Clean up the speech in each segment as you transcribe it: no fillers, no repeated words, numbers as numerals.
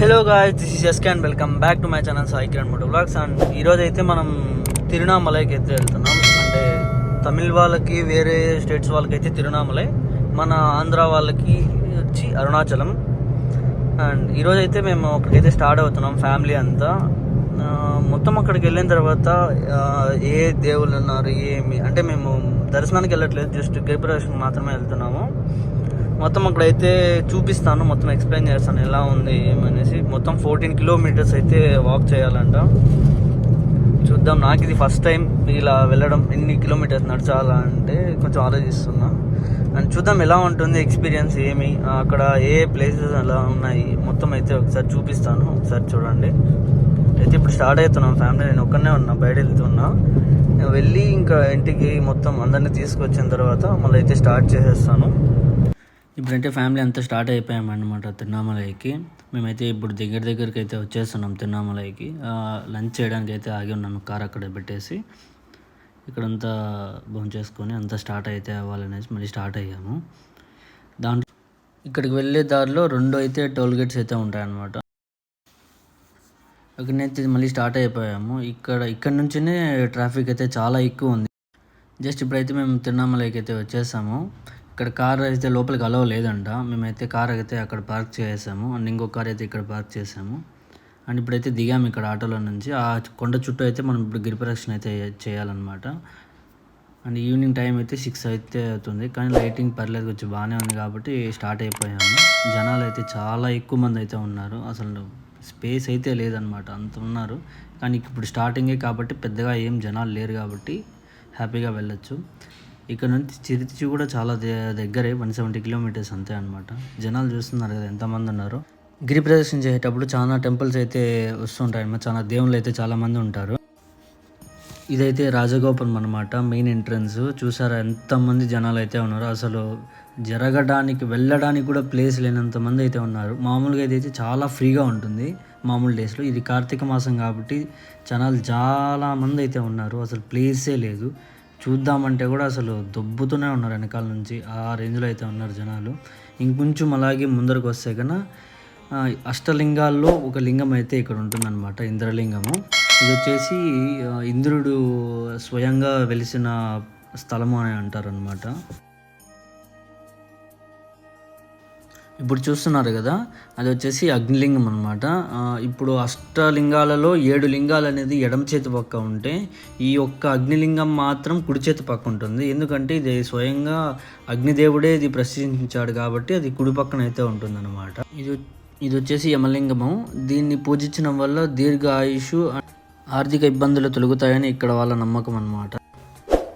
Hello guys, this is SK and welcome back to my channel Sai Kiran moto vlogs. And ఈరోజు అయితే మనం తిరునామలైకి అయితే వెళ్తున్నాం. అంటే తమిళ్ వాళ్ళకి, వేరే స్టేట్స్ వాళ్ళకి అయితే తిరునామలై, మన ఆంధ్ర వాళ్ళకి వచ్చి అరుణాచలం. అండ్ ఈరోజు అయితే మేము అక్కడికైతే స్టార్ట్ అవుతున్నాం ఫ్యామిలీ అంతా. మొత్తం అక్కడికి వెళ్ళిన తర్వాత ఏ దేవుళ్ళు ఉన్నారు ఏమి అంటే మేము దర్శనానికి వెళ్ళట్లేదు, జస్ట్ గిరిప్రదక్షిణకి మాత్రమే వెళ్తున్నాము. మొత్తం అక్కడైతే చూపిస్తాను, మొత్తం ఎక్స్ప్లెయిన్ చేస్తాను ఎలా ఉంది ఏమనేసి. మొత్తం 14 కిలోమీటర్స్ అయితే వాక్ చేయాలంట. చూద్దాం, నాకు ఇది ఫస్ట్ టైం ఇలా వెళ్ళడం. ఎన్ని కిలోమీటర్స్ నడచాలా అంటే కొంచెం ఆలోచిస్తున్నా. అండ్ చూద్దాం ఎలా ఉంటుంది ఎక్స్పీరియన్స్, ఏమి అక్కడ ఏ ప్లేసెస్ ఎలా ఉన్నాయి మొత్తం అయితే ఒకసారి చూపిస్తాను. ఒకసారి చూడండి. అయితే ఇప్పుడు స్టార్ట్ అవుతున్నాం ఫ్యామిలీ. నేను ఒక్కనే ఉన్నా, బయట వెళ్తున్నా. వెళ్ళి ఇంకా ఇంటికి మొత్తం అందరినీ తీసుకొచ్చిన తర్వాత మళ్ళీ అయితే స్టార్ట్ చేసేస్తాను. ఇప్పుడంటే ఫ్యామిలీ అంతా స్టార్ట్ అయిపోయామన్నమాట తిరునామలైకి. మేమైతే ఇప్పుడు దగ్గరికి అయితే వచ్చేస్తున్నాం తిరునామలైకి. లంచ్ చేయడానికి అయితే ఆగి ఉన్నాము, కార్ అక్కడ పెట్టేసి. ఇక్కడంతా భోజనం చేసుకొని అంతా స్టార్ట్ అయితే అవ్వాలనేసి మళ్ళీ స్టార్ట్ అయ్యాము. దాంట్లో ఇక్కడికి వెళ్ళే దారిలో 2 అయితే టోల్ గేట్స్ అయితే ఉంటాయన్నమాట. అక్కడనైతే మళ్ళీ స్టార్ట్ అయిపోయాము. ఇక్కడ నుంచినే ట్రాఫిక్ అయితే చాలా ఎక్కువ ఉంది. జస్ట్ ఇప్పుడైతే మేము తిరునామలైకి అయితే వచ్చేసాము. ఇక్కడ కార్ అయితే లోపలికి అలవ్ లేదంట. మేమైతే కార్ అయితే అక్కడ పార్క్ చేసాము. అండ్ ఇంకో కార్ అయితే ఇక్కడ పార్క్ చేసాము. అండ్ ఇప్పుడైతే దిగాము ఇక్కడ ఆటోలో నుంచి. ఆ కొండ చుట్టూ అయితే మనం ఇప్పుడు గిరిప్రదక్షిణ అయితే చేయాలన్నమాట. అండ్ ఈవినింగ్ టైం అయితే 6 అయితే అవుతుంది, కానీ లైటింగ్ పర్లేదు, కొంచెం బాగానే ఉంది కాబట్టి స్టార్ట్ అయిపోయాము. జనాలు అయితే చాలా ఎక్కువ మంది అయితే ఉన్నారు, అసలు స్పేస్ అయితే లేదనమాట, అంత ఉన్నారు. కానీ ఇప్పుడు స్టార్టింగే కాబట్టి పెద్దగా ఏం జనాలు లేరు కాబట్టి హ్యాపీగా వెళ్ళొచ్చు. ఇక్కడ నుంచి తిరుచి కూడా చాలా దగ్గరే, 170 కిలోమీటర్స్ అంతే అనమాట. జనాలు చూస్తున్నారు కదా ఎంతమంది ఉన్నారు. గిరి ప్రదర్శన చేసేటప్పుడు చాలా టెంపుల్స్ అయితే వస్తుంటాయి అన్నమాట. చాలా దేవుళ్ళు అయితే చాలామంది ఉంటారు. ఇదైతే రాజగోపురం అనమాట, మెయిన్ ఎంట్రన్స్. చూసారా ఎంతమంది జనాలు అయితే ఉన్నారు. అసలు వెళ్ళడానికి కూడా ప్లేస్ లేనంత మంది అయితే ఉన్నారు. మామూలుగా అయితే చాలా ఫ్రీగా ఉంటుంది మామూలు డేస్లో. ఇది కార్తీక మాసం కాబట్టి జనాలు చాలా మంది అయితే ఉన్నారు, అసలు ప్లేసే లేదు. చూద్దామంటే కూడా అసలు దొబ్బుతూనే ఉన్నారు వెనకాల నుంచి, ఆ రేంజ్లో అయితే ఉన్నారు జనాలు. ఇంకొంచెం అలాగే ముందరకు వస్తే కన్నా అష్టలింగాల్లో ఒక లింగం అయితే ఇక్కడ ఉంటుందన్నమాట, ఇంద్రలింగము. ఇది వచ్చేసి ఇంద్రుడు స్వయంగా వెలిసిన స్థలము అని అంటారనమాట. ఇప్పుడు చూస్తున్నారు కదా, అది వచ్చేసి అగ్నిలింగం అనమాట. ఇప్పుడు అష్టలింగాలలో 7 లింగాలు అనేది ఎడమ చేతి పక్క ఉంటే, ఈ ఒక్క అగ్నిలింగం మాత్రం కుడి చేతి పక్క ఉంటుంది. ఎందుకంటే ఇది స్వయంగా అగ్నిదేవుడే ఇది ప్రశ్నించాడు కాబట్టి అది కుడి పక్కన అయితే ఉంటుంది అనమాట. ఇది వచ్చేసి యమలింగము. దీన్ని పూజించడం వల్ల దీర్ఘ ఆయుష్, ఆర్థిక ఇబ్బందులు తొలగుతాయని ఇక్కడ వాళ్ళ నమ్మకం అనమాట.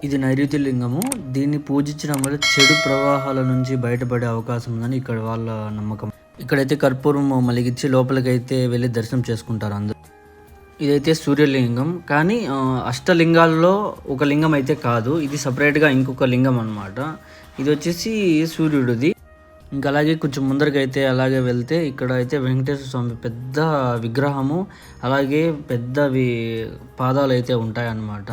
ఇది నైరుతి లింగము. దీన్ని పూజించడం వల్ల చెడు ప్రవాహాల నుంచి బయటపడే అవకాశం ఉందని ఇక్కడ వాళ్ళ నమ్మకం. ఇక్కడైతే కర్పూరం మలిగించి లోపలికైతే వెళ్ళి దర్శనం చేసుకుంటారు అందరూ. ఇదైతే సూర్యలింగం, కానీ అష్టలింగాల్లో ఒక లింగం అయితే కాదు, ఇది సపరేట్గా ఇంకొక లింగం అనమాట. ఇది వచ్చేసి సూర్యుడిది. ఇంకా అలాగే కొంచెం ముందరికైతే అలాగే వెళ్తే ఇక్కడ అయితే వెంకటేశ్వర స్వామి పెద్ద విగ్రహము, అలాగే పెద్దవి పాదాలు అయితే ఉంటాయన్నమాట.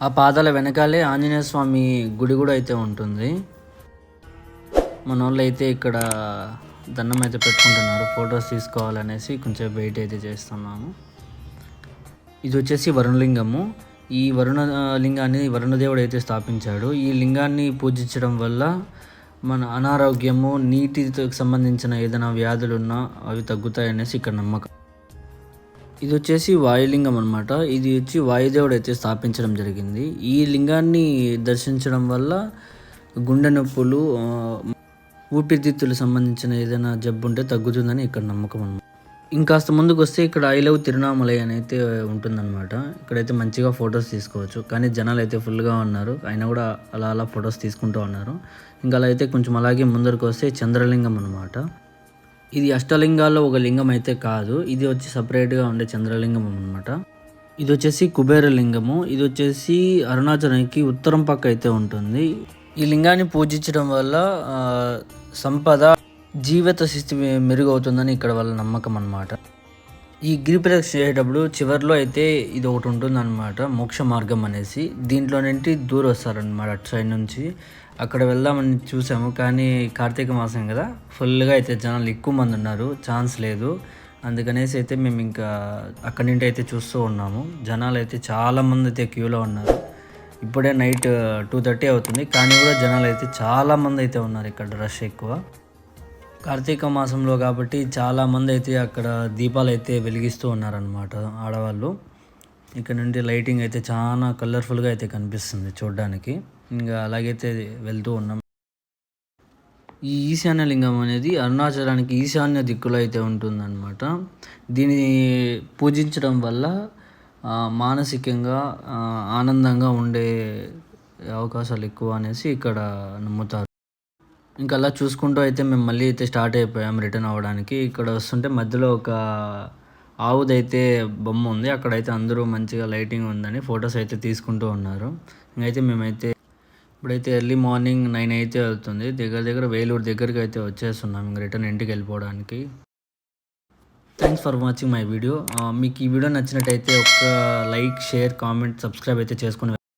ఆ పాదాల వెనకాలే ఆంజనేయ స్వామి గుడి కూడా అయితే ఉంటుంది. మన వాళ్ళు అయితే ఇక్కడ దండం అయితే పెట్టుకుంటున్నారు, ఫొటోస్ తీసుకోవాలనేసి కొంచెం వెయిట్ అయితే చేస్తున్నాము. ఇది వచ్చేసి వరుణలింగము. ఈ వరుణలింగాన్ని వరుణదేవుడు అయితే స్థాపించాడు. ఈ లింగాన్ని పూజించడం వల్ల మన అనారోగ్యము, నీటికి సంబంధించిన ఏదైనా వ్యాధులు ఉన్నా అవి తగ్గుతాయనేసి ఇక్కడ నమ్మకం. ఇది వచ్చేసి వాయులింగం అనమాట. ఇది వచ్చి వాయుదేవుడు అయితే స్థాపించడం జరిగింది. ఈ లింగాన్ని దర్శించడం వల్ల గుండె నొప్పులు, ఊపిరితిత్తులకు సంబంధించిన ఏదైనా జబ్బు ఉంటే తగ్గుతుందని ఇక్కడ నమ్మకం అనమాట. ఇంకాస్త ముందుకు వస్తే ఇక్కడ ఐ లవ్ తిరునామలై అని అయితే ఉంటుందన్నమాట. ఇక్కడైతే మంచిగా ఫొటోస్ తీసుకోవచ్చు, కానీ జనాలు అయితే ఫుల్గా ఉన్నారు, అయినా కూడా అలా ఫొటోస్ తీసుకుంటూ ఉన్నారు. ఇంకా అలా అయితే కొంచెం అలాగే ముందరకు వస్తే చంద్రలింగం అనమాట. ఇది అష్టలింగాల్లో ఒక లింగం అయితే కాదు, ఇది వచ్చి సపరేట్గా ఉండే చంద్రలింగం అనమాట. ఇది వచ్చేసి కుబేరలింగము. ఇది వచ్చేసి అరుణాచలానికి ఉత్తరం పక్క అయితే ఉంటుంది. ఈ లింగాన్ని పూజించడం వల్ల సంపద, జీవిత స్థితి మెరుగవుతుందని ఇక్కడ వాళ్ళ నమ్మకం అన్నమాట. ఈ గిరి ప్రదక్షిణ చేసేటప్పుడు చివరిలో అయితే ఇది ఒకటి ఉంటుంది అనమాట, మోక్ష మార్గం అనేసి. దీంట్లో నుండి దూరం వస్తారనమాట అటు సైడ్ నుంచి. అక్కడ వెళ్దామని చూసాము, కానీ కార్తీక మాసం కదా, ఫుల్గా అయితే జనాలు ఎక్కువ మంది ఉన్నారు, ఛాన్స్ లేదు. అందుకనేసి అయితే మేము ఇంకా అక్కడి నుండి అయితే చూస్తూ ఉన్నాము. జనాలు అయితే చాలామంది అయితే క్యూలో ఉన్నారు. ఇప్పుడే నైట్ 2:30 అవుతుంది, కానీ కూడా జనాలు అయితే చాలామంది అయితే ఉన్నారు. ఇక్కడ రష్ ఎక్కువ. కార్తీక మాసంలో కాబట్టి చాలామంది అయితే అక్కడ దీపాలు అయితే వెలిగిస్తూ ఉన్నారనమాట ఆడవాళ్ళు. ఇక్కడ నుండి లైటింగ్ అయితే చాలా కలర్ఫుల్గా అయితే కనిపిస్తుంది చూడడానికి. ఇంకా అలాగైతే వెళ్తూ ఉన్నాం. ఈ ఈశాన్య లింగం అనేది అరుణాచలానికి ఈశాన్య దిక్కులో అయితే ఉంటుందన్నమాట. దీన్ని పూజించడం వల్ల మానసికంగా ఆనందంగా ఉండే అవకాశాలు ఎక్కువ అనేసి ఇక్కడ నమ్ముతారు. ఇంకా అలా చూసుకుంటూ అయితే మేము మళ్ళీ అయితే స్టార్ట్ అయిపోయాం రిటర్న్ అవ్వడానికి. ఇక్కడ వస్తుంటే మధ్యలో ఒక ఆవుదైతే బొమ్మ ఉంది. అక్కడైతే అందరూ మంచిగా లైటింగ్ ఉందని ఫొటోస్ అయితే తీసుకుంటూ ఉన్నారు. ఇంకైతే మేమైతే ఇప్పుడైతే ఎర్లీ మార్నింగ్ 9 అయితే అవుతుంది. దగ్గర వేలూరు దగ్గరికి అయితే వచ్చేస్తున్నాం ఇంక రిటర్న్ ఇంటికి వెళ్ళిపోవడానికి. Thanks for watching my video. మీకు ఈ వీడియో నచ్చినట్టయితే ఒక లైక్, షేర్, కామెంట్, సబ్స్క్రైబ్ అయితే చేసుకుని